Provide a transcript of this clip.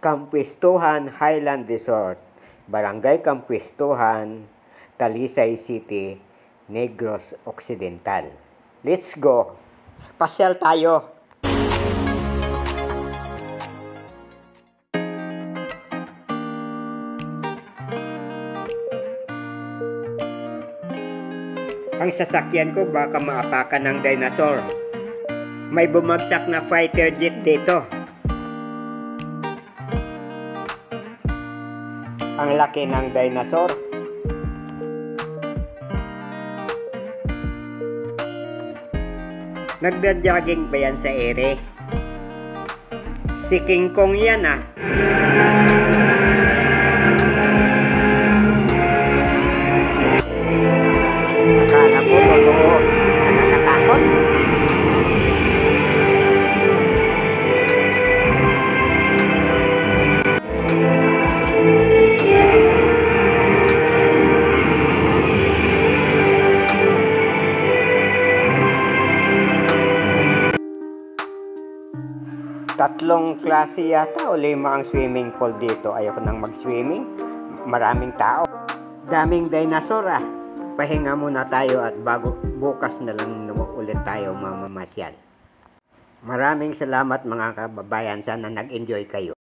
Kampistuhan Highland Resort, Barangay Kampistuhan, Talisay City, Negros Occidental. Let's go! Pasyal tayo! Ang sasakyan ko baka maapakan ng dinosaur. May bumagsak na fighter jet dito. Ang laki ng dinosaur. Nagda-jogging ba yan sa ere? Si King Kong yan ah. Akala ko totoo. Nakakatakot. Tatlong klase yata o 5 ang swimming pool dito. Ayoko nang mag-swimming. Maraming tao. Daming dinosaur ah. Pahinga muna tayo at bago bukas na lang ulit tayo mamamasyal. Maraming salamat mga kababayan. Sana nag-enjoy kayo.